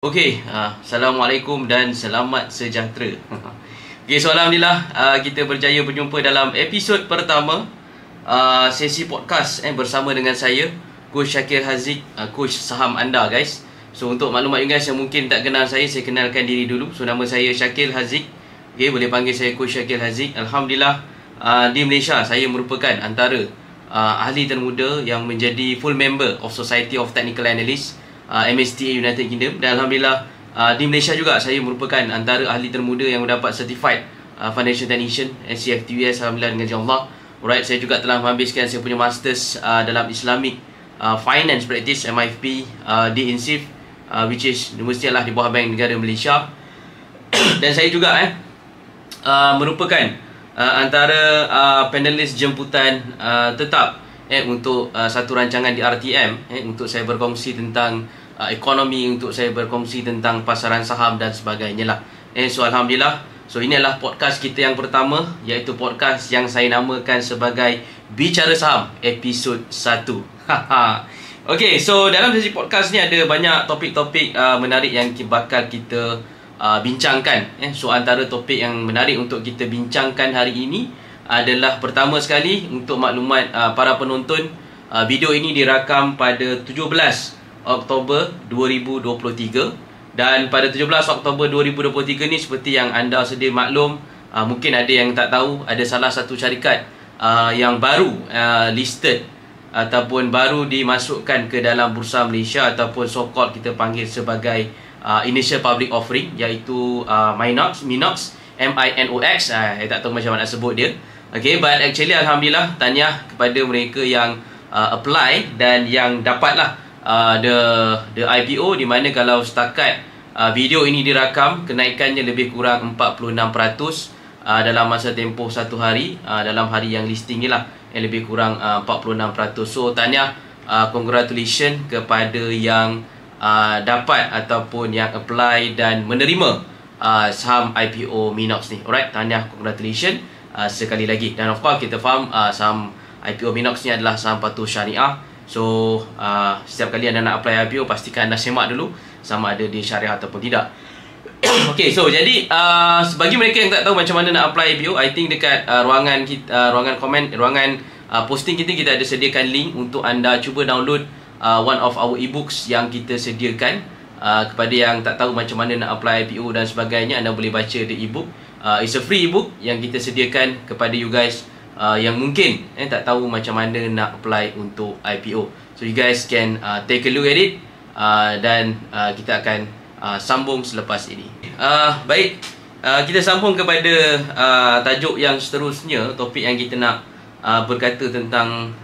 Okey, Assalamualaikum dan selamat sejahtera. Okey, so Alhamdulillah kita berjaya berjumpa dalam episod pertama sesi podcast bersama dengan saya, Coach Shakil Haziq, Coach saham anda guys. So untuk maklumat you guys yang mungkin tak kenal saya kenalkan diri dulu. So nama saya Shakil Haziq. Okey, boleh panggil saya Coach Shakil Haziq. Alhamdulillah di Malaysia saya merupakan antara ahli termuda yang menjadi full member of Society of Technical Analysts MSTA United Kingdom, dan Alhamdulillah di Malaysia juga saya merupakan antara ahli termuda yang mendapat certified financial technician SCFTUS, Alhamdulillah dengan izin Allah. Alright, saya juga telah menghabiskan saya punya masters dalam Islamic Finance Practice MIFP di INSIF, which is Universiti Al-Ahli Bawah Bank Negara Malaysia. Dan saya juga merupakan antara panelis jemputan tetap untuk satu rancangan di RTM untuk saya berkongsi tentang ekonomi, untuk saya berkongsi tentang pasaran saham dan sebagainya lah. So Alhamdulillah, so ini adalah podcast kita yang pertama, iaitu podcast yang saya namakan sebagai Bicara Saham episod 1. Okay, so dalam sesi podcast ni ada banyak topik-topik menarik yang bakal kita bincangkan. So antara topik yang menarik untuk kita bincangkan hari ini adalah, pertama sekali untuk maklumat para penonton, video ini dirakam pada 17 Oktober 2023, dan pada 17 Oktober 2023 ni seperti yang anda sedia maklum, mungkin ada yang tak tahu, ada salah satu syarikat yang baru listed ataupun baru dimasukkan ke dalam Bursa Malaysia, ataupun so-called kita panggil sebagai initial public offering, iaitu Minox, MINOX. Saya tak tahu macam mana nak sebut dia. Okay, but actually Alhamdulillah, tahniah kepada mereka yang apply dan yang dapatlah the IPO, di mana kalau setakat video ini dirakam, kenaikannya lebih kurang 46% dalam masa tempoh satu hari, dalam hari yang listing ni lah, yang lebih kurang 46%. So tahniah, congratulations kepada yang dapat ataupun yang apply dan menerima saham IPO Minox ni. Alright, tahniah, congratulations sekali lagi. Dan of course kita faham saham IPO Minox ni adalah saham patuh syariah. So setiap kali anda nak apply IPO, pastikan anda semak dulu sama ada dia syariah ataupun tidak. Okay, so jadi bagi mereka yang tak tahu macam mana nak apply IPO, I think dekat ruangan kita, ruangan komen, ruangan posting kita ada sediakan link untuk anda cuba download one of our e-books yang kita sediakan. Kepada yang tak tahu macam mana nak apply IPO dan sebagainya, anda boleh baca the e-book. It's a free e-book yang kita sediakan kepada you guys yang mungkin tak tahu macam mana nak apply untuk IPO. So you guys can take a look at it, dan kita akan sambung selepas ini. Baik, kita sambung kepada tajuk yang seterusnya, topik yang kita nak berkata tentang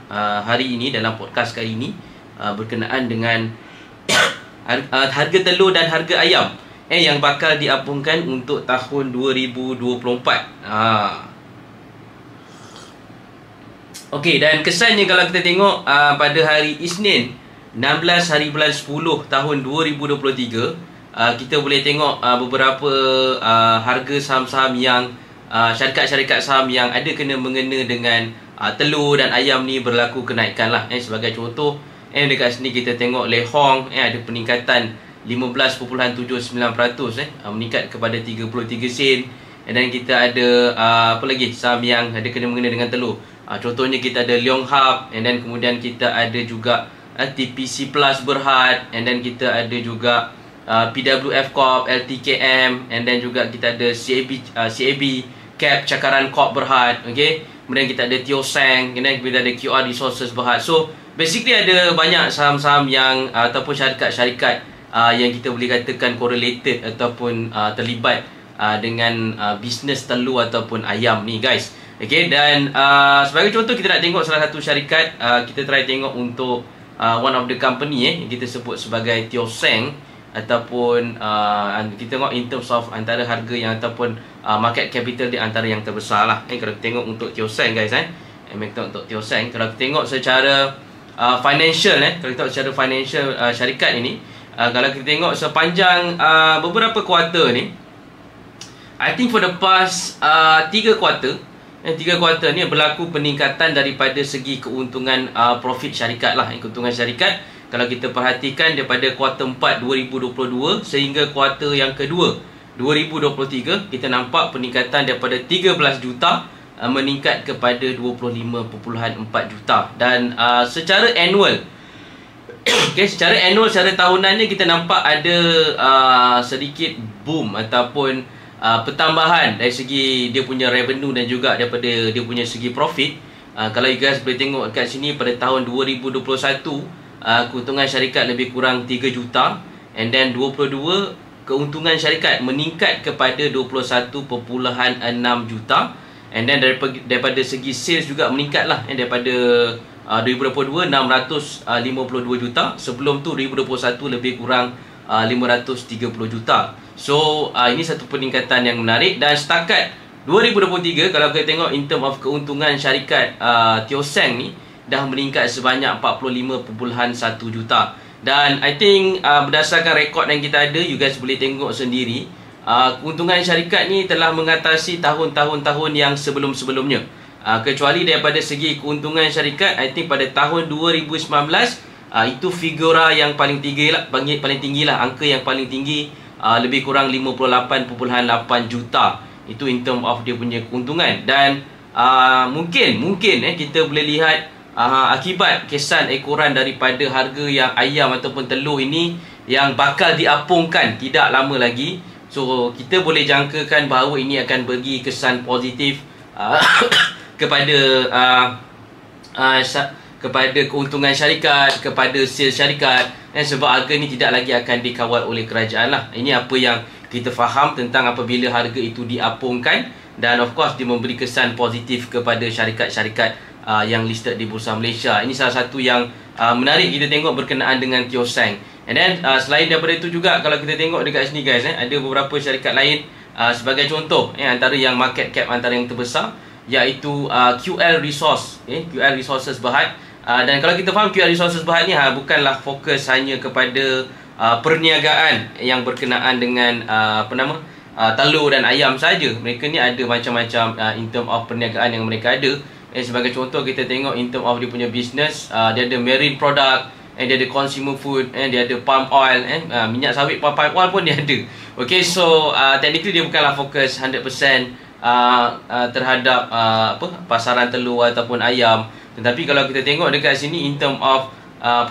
hari ini dalam podcast kali ini, berkenaan dengan harga telur dan harga ayam yang bakal diapungkan untuk tahun 2024. Okey, dan kesannya kalau kita tengok pada hari Isnin 16 hari bulan 10 tahun 2023, kita boleh tengok beberapa harga saham-saham yang syarikat-syarikat saham yang ada kena-mengena dengan telur dan ayam ni berlaku kenaikan lah. Sebagai contoh, dekat sini kita tengok Le Hong ada peningkatan 15.79%, meningkat kepada 33 sen. Dan kita ada apa lagi saham yang ada kena-mengena dengan telur. Contohnya kita ada Leong Hub, dan kemudian kita ada juga TPC Plus Berhad, dan kita ada juga PWF Corp, LTKM, dan juga kita ada CAB Cap Cakaran Corp Berhad. Okay? Kemudian kita ada Teo Seng, dan kita ada QR Resources Berhad. So basically ada banyak saham-saham yang ataupun syarikat-syarikat yang kita boleh katakan correlated ataupun terlibat dengan bisnes telur ataupun ayam ni guys. Okay, dan sebagai contoh kita nak tengok salah satu syarikat, kita try tengok untuk one of the company yang kita sebut sebagai Teo Seng, ataupun kita tengok in terms of antara harga yang ataupun market capital di antara yang terbesar lah. Kalau kita tengok untuk Teo Seng guys, untuk Teo Seng, kalau kita tengok secara financial, kalau kita tengok secara financial syarikat ini, kalau kita tengok sepanjang beberapa kuarter ni, I think for the past 3 kuarter, 3 kuarter ni berlaku peningkatan daripada segi keuntungan profit syarikat lah, keuntungan syarikat Kalau kita perhatikan daripada kuarter 4 2022 sehingga kuarter yang kedua 2023, kita nampak peningkatan daripada 13 juta meningkat kepada 25.4 juta. Dan secara annual, okay, secara annual, secara tahunannya kita nampak ada sedikit boom ataupun pertambahan dari segi dia punya revenue dan juga daripada dia punya segi profit. Kalau you guys boleh tengok kat sini, pada tahun 2021 keuntungan syarikat lebih kurang 3 juta, and then 22 keuntungan syarikat meningkat kepada 21.6 juta, and then daripada segi sales juga meningkat lah, daripada 2022 652 juta, sebelum tu 2021 lebih kurang 530 juta. So ini satu peningkatan yang menarik. Dan setakat 2023, kalau kita tengok in term of keuntungan syarikat Teo Seng ni dah meningkat sebanyak 45.1 juta. Dan I think berdasarkan rekod yang kita ada, you guys boleh tengok sendiri, keuntungan syarikat ni telah mengatasi tahun-tahun yang sebelum-sebelumnya. Kecuali daripada segi keuntungan syarikat, I think pada tahun 2019 itu figura yang paling tinggi lah, angka yang paling tinggi, lebih kurang 58.8 juta. Itu in term of dia punya keuntungan. Dan mungkin kita boleh lihat akibat kesan ekoran daripada harga yang ayam ataupun telur ini yang bakal diapungkan tidak lama lagi. So kita boleh jangkakan bahawa ini akan bagi kesan positif kepada kepada keuntungan syarikat, kepada sales syarikat, sebab harga ni tidak lagi akan dikawal oleh kerajaan lah. Ini apa yang kita faham tentang apabila harga itu diapungkan, dan of course dia memberi kesan positif kepada syarikat-syarikat yang listed di Bursa Malaysia. Ini salah satu yang menarik kita tengok berkenaan dengan Teo Seng. And then selain daripada itu juga, kalau kita tengok dekat sini guys, ada beberapa syarikat lain, sebagai contoh antara yang market cap antara yang terbesar, iaitu QL Resource, QL Resources Berhad. Dan kalau kita faham QL Resources Berhad ni bukanlah fokus hanya kepada perniagaan yang berkenaan dengan telur dan ayam saja. Mereka ni ada macam-macam in term of perniagaan yang mereka ada. Sebagai contoh, kita tengok in term of dia punya business, dia ada marine product, dia ada consumer food, dia ada palm oil, minyak sawit palm oil pun dia ada. Okay, so technically dia bukanlah fokus 100% terhadap pasaran telur ataupun ayam. Tetapi kalau kita tengok dekat sini in term of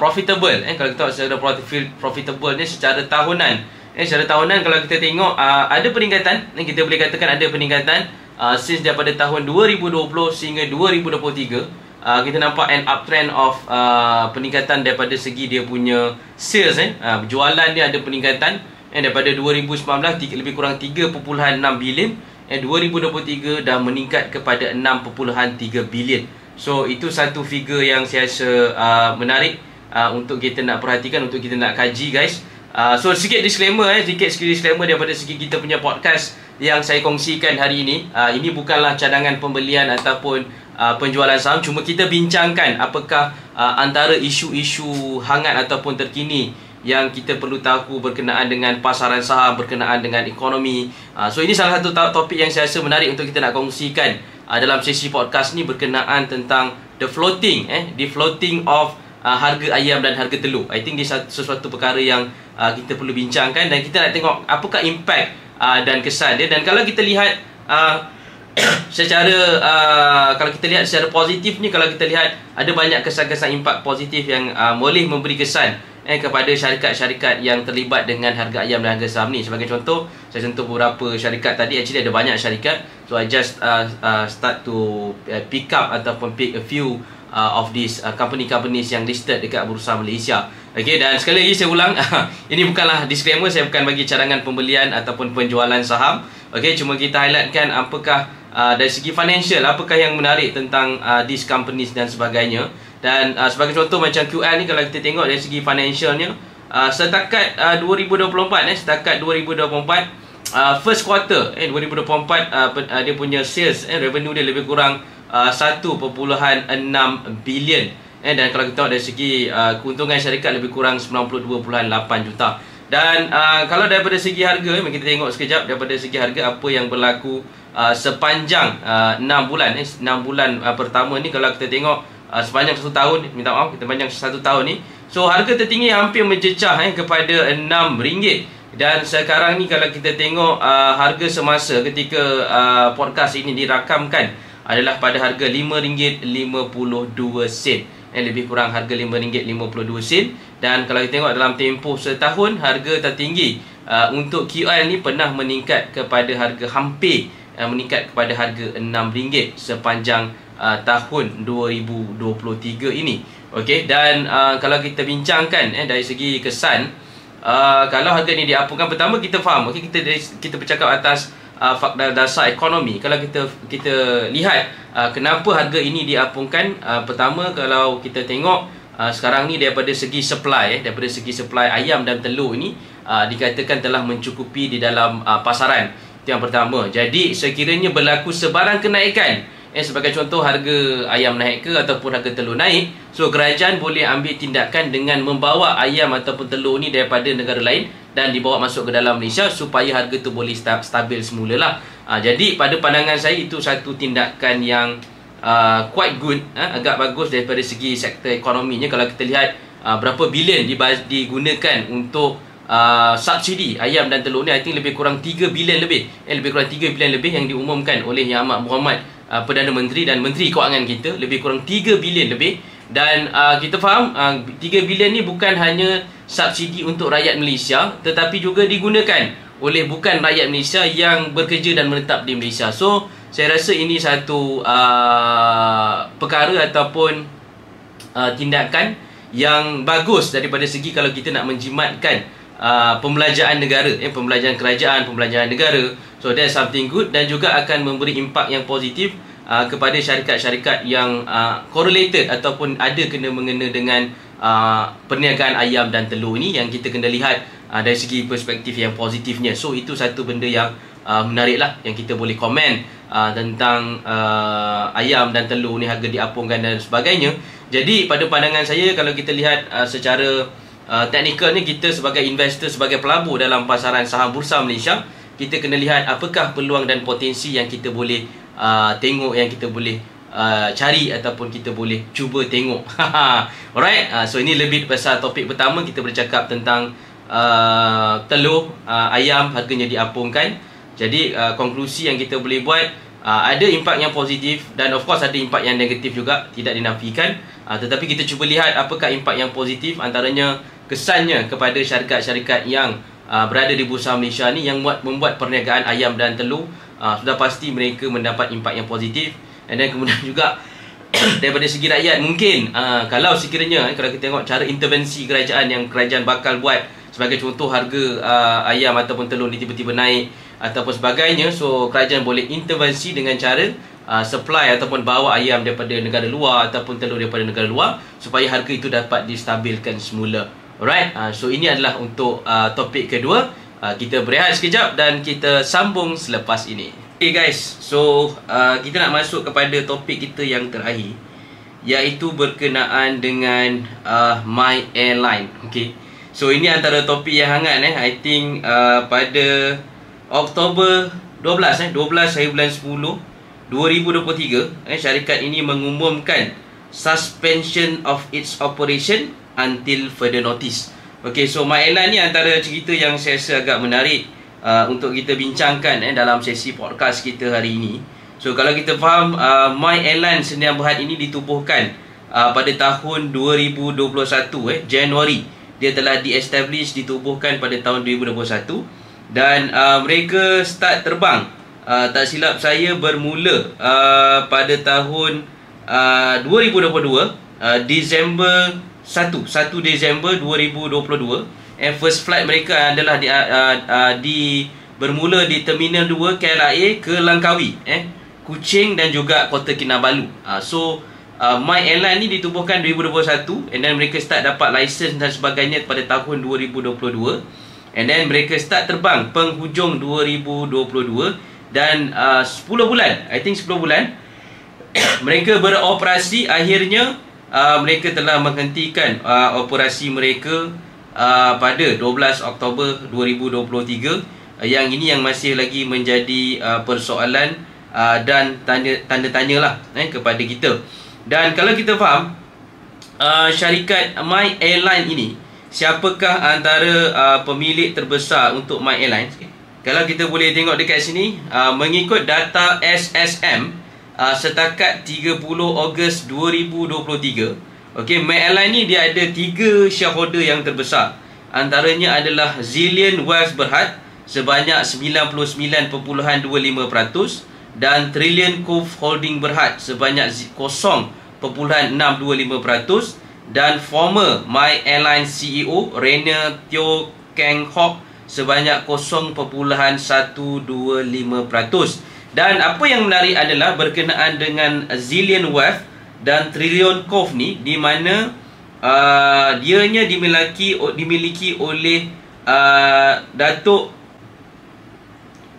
profitable, kalau kita tengok secara profitable ni secara tahunan, secara tahunan kalau kita tengok ada peningkatan, kita boleh katakan ada peningkatan since daripada tahun 2020 sehingga 2023. Kita nampak an uptrend of peningkatan daripada segi dia punya sales, jualan dia ada peningkatan, daripada 2019 lebih kurang 3.6 bilion, 2023 dah meningkat kepada 6.3 bilion. So itu satu figure yang saya rasa menarik untuk kita nak perhatikan, untuk kita nak kaji guys. So sikit disclaimer, sikit disclaimer daripada segi kita punya podcast yang saya kongsikan hari ini. Ini bukanlah cadangan pembelian ataupun penjualan saham, cuma kita bincangkan apakah antara isu-isu hangat ataupun terkini yang kita perlu tahu berkenaan dengan pasaran saham, berkenaan dengan ekonomi. So ini salah satu topik yang saya rasa menarik untuk kita nak kongsikan dalam sesi podcast ni, berkenaan tentang the floating of harga ayam dan harga telur. I think ini sesuatu perkara yang kita perlu bincangkan, dan kita nak tengok apakah impact dan kesan dia. Dan kalau kita lihat kalau kita lihat secara positif ni, kalau kita lihat ada banyak kesan-kesan impak positif yang boleh memberi kesan kepada syarikat-syarikat yang terlibat dengan harga ayam dan harga saham ni. Sebagai contoh, saya sentuh beberapa syarikat tadi. Actually ada banyak syarikat, so I just start to pick up ataupun pick a few of these companies yang listed dekat Bursa Malaysia. Okay, dan sekali lagi saya ulang, ini bukanlah disclaimer, saya bukan bagi cadangan pembelian ataupun penjualan saham. Okay, cuma kita highlightkan apakah dari segi financial, apakah yang menarik tentang these companies dan sebagainya. Dan sebagai contoh macam QL ni, kalau kita tengok dari segi financialnya, setakat 2024, setakat 2024 first quarter 2024, dia punya sales revenue dia lebih kurang 1.6 bilion. Dan kalau kita tengok dari segi keuntungan syarikat lebih kurang 92.8 juta. Dan kalau daripada segi harga, kita tengok sekejap daripada segi harga apa yang berlaku sepanjang 6 bulan. 6 bulan pertama ni, kalau kita tengok sepanjang 1 tahun, minta maaf, kita panjang 1 tahun ni, So harga tertinggi hampir mencecah kepada RM6. Dan sekarang ni kalau kita tengok harga semasa ketika podcast ini dirakamkan adalah pada harga RM5.52. Lebih kurang harga RM5.52. Dan kalau kita tengok dalam tempoh setahun, harga tertinggi untuk QL ni pernah meningkat kepada harga hampir meningkat kepada harga RM6 sepanjang tahun 2023 ini. Okey, dan kalau kita bincangkan dari segi kesan, kalau harga ni diapungkan, pertama kita faham, okey, kita bercakap atas fakta dasar ekonomi. Kalau kita lihat kenapa harga ini diapungkan, pertama kalau kita tengok sekarang ni daripada segi supply ayam dan telur ini dikatakan telah mencukupi di dalam pasaran. Itu yang pertama. Jadi sekiranya berlaku sebarang kenaikan, sebagai contoh harga ayam naik ke ataupun harga telur naik, so kerajaan boleh ambil tindakan dengan membawa ayam ataupun telur ni daripada negara lain dan dibawa masuk ke dalam Malaysia supaya harga tu boleh stabil semula lah. Jadi pada pandangan saya itu satu tindakan yang quite good, agak bagus daripada segi sektor ekonominya. Kalau kita lihat berapa bilion digunakan untuk subsidi ayam dan telur ni, I think lebih kurang 3 bilion lebih. Lebih kurang 3 bilion lebih yang diumumkan oleh Yang Amat Berhormat Perdana Menteri dan Menteri Kewangan kita, lebih kurang 3 bilion lebih. Dan kita faham 3 bilion ni bukan hanya subsidi untuk rakyat Malaysia, tetapi juga digunakan oleh bukan rakyat Malaysia yang bekerja dan menetap di Malaysia. So saya rasa ini satu perkara ataupun tindakan yang bagus daripada segi kalau kita nak menjimatkan pembelanjaan negara, pembelanjaan kerajaan, pembelanjaan negara. So that's something good dan juga akan memberi impak yang positif kepada syarikat-syarikat yang correlated ataupun ada kena-mengena dengan perniagaan ayam dan telur ni, yang kita kena lihat dari segi perspektif yang positifnya. So itu satu benda yang menarik lah, yang kita boleh komen tentang ayam dan telur ni harga diapungkan dan sebagainya. Jadi pada pandangan saya, kalau kita lihat secara teknikal ni, kita sebagai investor, sebagai pelabur dalam pasaran saham Bursa Malaysia, kita kena lihat apakah peluang dan potensi yang kita boleh tengok, yang kita boleh cari ataupun kita boleh cuba tengok. Alright, so ini lebih pasal topik pertama. Kita bercakap tentang telur, ayam harganya diapungkan. Jadi konklusi yang kita boleh buat, ada impak yang positif dan of course ada impak yang negatif juga, tidak dinafikan. Tetapi kita cuba lihat apakah impak yang positif, antaranya kesannya kepada syarikat-syarikat yang berada di Bursa Malaysia ni yang membuat perniagaan ayam dan telur. Sudah pasti mereka mendapat impak yang positif. Dan kemudian juga daripada segi rakyat, mungkin kalau sekiranya kalau kita tengok cara intervensi kerajaan yang kerajaan bakal buat, sebagai contoh harga ayam ataupun telur ni tiba-tiba naik ataupun sebagainya, so kerajaan boleh intervensi dengan cara supply ataupun bawa ayam daripada negara luar ataupun telur daripada negara luar supaya harga itu dapat distabilkan semula. Alright, so ini adalah untuk topik kedua. Kita berehat sekejap dan kita sambung selepas ini. Okay guys, so kita nak masuk kepada topik kita yang terakhir, iaitu berkenaan dengan My Airline. Okay, so ini antara topik yang hangat I think pada Oktober 12 hari bulan 10 2023, syarikat ini mengumumkan suspension of its operation until further notice. Okay, so My Airline ni antara cerita yang saya rasa agak menarik untuk kita bincangkan dalam sesi podcast kita hari ini. So kalau kita faham, My Airline Sdn Bhd ini ditubuhkan pada tahun 2021, Januari. Dia telah di-establish, ditubuhkan pada tahun 2021. Dan mereka start terbang, tak silap saya, bermula pada tahun 2022, Disember 1 Disember 2022. First flight mereka adalah bermula di Terminal 2 KLIA ke Langkawi, Kuching dan juga Kota Kinabalu. So My Airline ni ditubuhkan 2021, and then mereka start dapat license dan sebagainya pada tahun 2022, and then mereka start terbang penghujung 2022. Dan 10 bulan, I think 10 bulan mereka beroperasi. Akhirnya mereka telah menghentikan operasi mereka pada 12 Oktober 2023. Yang ini yang masih lagi menjadi persoalan dan tanda tanya lah kepada kita. Dan kalau kita faham, syarikat My Airline ini, siapakah antara pemilik terbesar untuk My Airline? Kalau kita boleh tengok dekat sini, mengikut data SSM, setakat 30 Ogos 2023, okey, My Airline ni dia ada 3 shareholder yang terbesar. Antaranya adalah Zillion Wealth Berhad sebanyak 99.25% dan Trillion Cove Holding Berhad sebanyak 0.625% dan former My Airline CEO Rainer Teo Keng Hock sebanyak 0.125%. Dan apa yang menarik adalah berkenaan dengan Zillion Wealth dan Trillion Cove ni, di mana dianya dimiliki oleh Datuk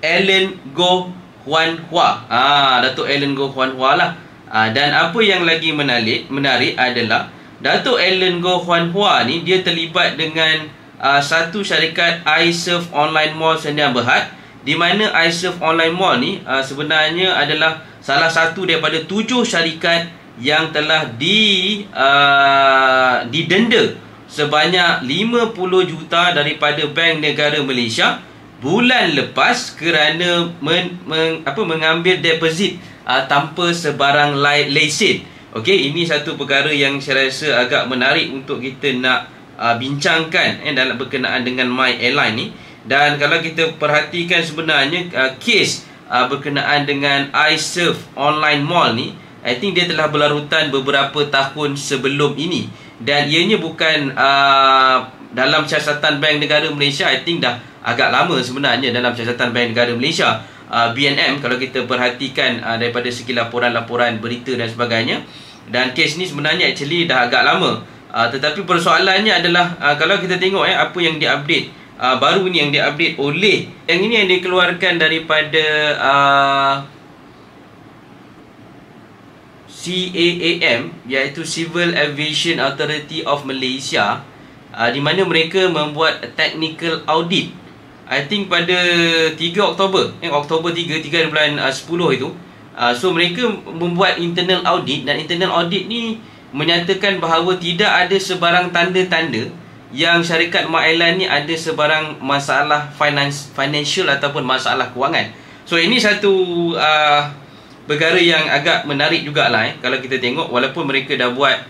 Allen Goh Huan Hua. Datuk Allen Goh Huan Hua lah. Dan apa yang lagi menarik adalah Datuk Allen Goh Huan Hua ni dia terlibat dengan satu syarikat iSurf Online Mall Sdn Bhd, di mana iSurf Online Mall ni sebenarnya adalah salah satu daripada 7 syarikat yang telah didenda sebanyak 50 juta daripada Bank Negara Malaysia bulan lepas kerana mengambil deposit tanpa sebarang lesen. Okey, ini satu perkara yang saya rasa agak menarik untuk kita nak bincangkan dalam berkenaan dengan My Airline ni. Dan kalau kita perhatikan sebenarnya kes berkenaan dengan iSurf Online Mall ni, I think dia telah berlarutan beberapa tahun sebelum ini, dan ianya bukan dalam siasatan Bank Negara Malaysia. I think dah agak lama sebenarnya dalam siasatan Bank Negara Malaysia, BNM, kalau kita perhatikan daripada segi laporan-laporan berita dan sebagainya. Dan kes ni sebenarnya actually dah agak lama, tetapi persoalannya adalah kalau kita tengok apa yang diupdate baru ni, yang diupdate oleh yang ini yang dikeluarkan daripada CAAM, iaitu Civil Aviation Authority of Malaysia, di mana mereka membuat technical audit, I think pada 3 Oktober, Oktober 3 bulan 10 itu. So mereka membuat internal audit, dan internal audit ni menyatakan bahawa tidak ada sebarang tanda-tanda yang syarikat My Airline ni ada sebarang masalah financial ataupun masalah kewangan. So ini satu perkara yang agak menarik jugalah kalau kita tengok, walaupun mereka dah buat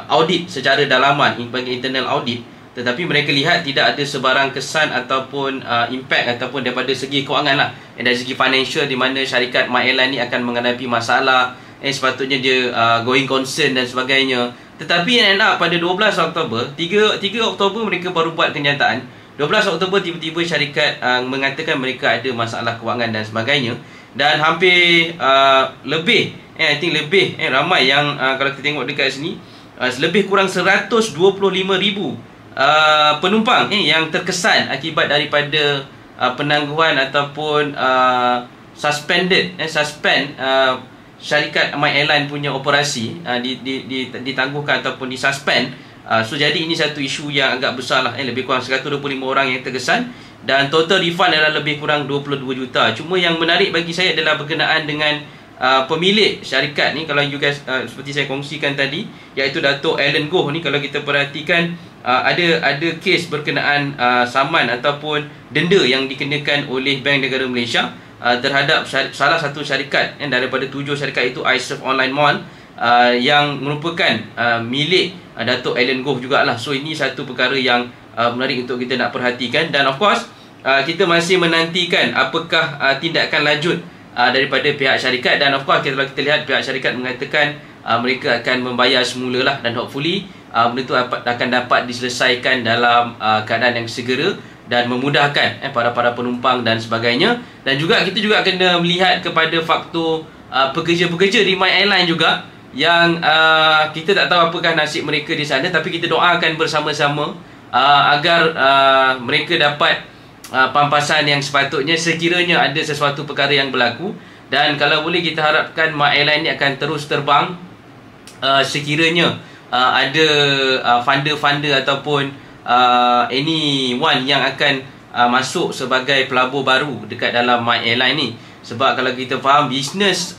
audit secara dalaman, internal audit, tetapi mereka lihat tidak ada sebarang kesan ataupun impact ataupun daripada segi kewangan lah, dari segi financial, di mana syarikat My Airline ni akan menghadapi masalah sepatutnya dia going concern dan sebagainya. Tetapi end up pada 12 Oktober, 3 Oktober mereka baru buat kenyataan. 12 Oktober tiba-tiba syarikat mengatakan mereka ada masalah kewangan dan sebagainya. Dan hampir lebih, I think lebih ramai yang kalau kita tengok dekat sini, lebih kurang 125,000 penumpang yang terkesan akibat daripada penangguhan ataupun suspend syarikat My Airline punya operasi, ditangguhkan ataupun disuspend. So jadi ini satu isu yang agak besar lah, lebih kurang 125 orang yang terkesan, dan total refund adalah lebih kurang 22 juta. Cuma yang menarik bagi saya adalah berkenaan dengan pemilik syarikat ni. Kalau you guys seperti saya kongsikan tadi, iaitu Datuk Allen Goh ni, kalau kita perhatikan ada kes berkenaan saman ataupun denda yang dikenakan oleh Bank Negara Malaysia terhadap salah satu syarikat daripada 7 syarikat itu, iSurf Online Mall, yang merupakan milik Datuk Allen Goh jugalah. So ini satu perkara yang menarik untuk kita nak perhatikan. Dan of course kita masih menantikan apakah tindakan lanjut daripada pihak syarikat. Dan of course kalau kita lihat pihak syarikat mengatakan mereka akan membayar semula lah, dan hopefully benda itu akan dapat diselesaikan dalam keadaan yang segera dan memudahkan para penumpang dan sebagainya. Dan juga kita juga kena melihat kepada faktor pekerja-pekerja di My Airline juga, yang kita tak tahu apakah nasib mereka di sana, tapi kita doakan bersama-sama agar mereka dapat pampasan yang sepatutnya sekiranya ada sesuatu perkara yang berlaku. Dan kalau boleh kita harapkan My Airline ni akan terus terbang sekiranya ada funder-funder ataupun anyone yang akan masuk sebagai pelabur baru dekat dalam My Airline ni. Sebab kalau kita faham business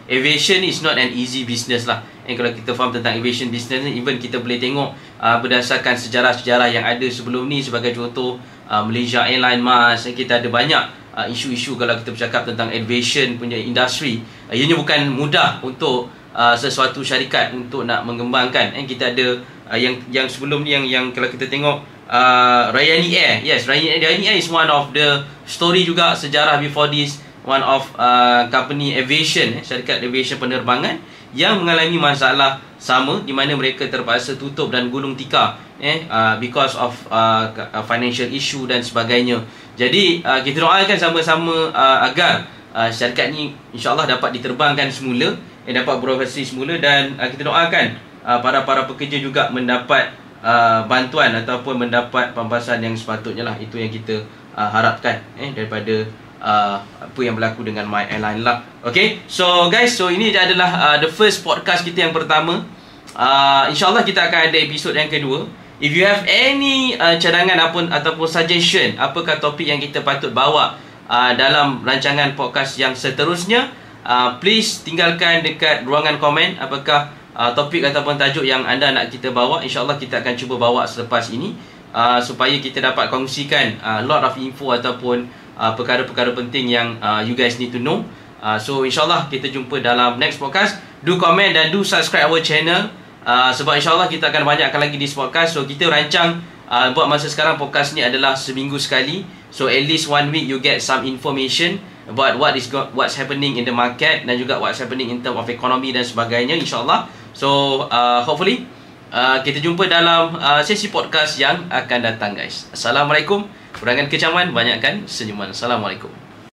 aviation is not an easy business lah. Kalau kita faham tentang aviation business ni, even kita boleh tengok berdasarkan sejarah-sejarah yang ada sebelum ni. Sebagai contoh, Malaysia Airlines Mas, kita ada banyak isu-isu kalau kita bercakap tentang aviation punya industri. Ianya bukan mudah untuk sesuatu syarikat untuk nak mengembangkan. Kita ada yang sebelum ni yang kalau kita tengok Ryanair. Yes, Ryanair is one of the story juga sejarah before this. One of company aviation, syarikat aviation penerbangan yang mengalami masalah sama, di mana mereka terpaksa tutup dan gulung tikar because of financial issue dan sebagainya. Jadi kita doakan sama-sama agar syarikat ni insyaAllah dapat diterbangkan semula, dapat beroperasi semula, dan kita doakan para pekerja juga mendapat bantuan ataupun mendapat pampasan yang sepatutnya lah. Itu yang kita harapkan daripada apa yang berlaku dengan My Airline lah. Okay, so guys, so ini adalah the first podcast kita yang pertama. InsyaAllah kita akan ada episod yang kedua. If you have any cadangan ataupun suggestion, apakah topik yang kita patut bawa dalam rancangan podcast yang seterusnya, please tinggalkan dekat ruangan komen apakah topik ataupun tajuk yang anda nak kita bawa. InsyaAllah kita akan cuba bawa selepas ini, supaya kita dapat kongsikan lot of info ataupun perkara-perkara penting yang you guys need to know. So insyaAllah kita jumpa dalam next podcast. Do comment dan do subscribe our channel, sebab insyaAllah kita akan banyakkan lagi di podcast. So kita rancang buat masa sekarang podcast ni adalah seminggu sekali. So at least 1 week you get some information about what's happening in the market, dan juga what's happening in terms of economy dan sebagainya, insyaAllah. So hopefully kita jumpa dalam sesi podcast yang akan datang guys. Assalamualaikum. Kurangan kecaman, banyakkan senyuman. Assalamualaikum.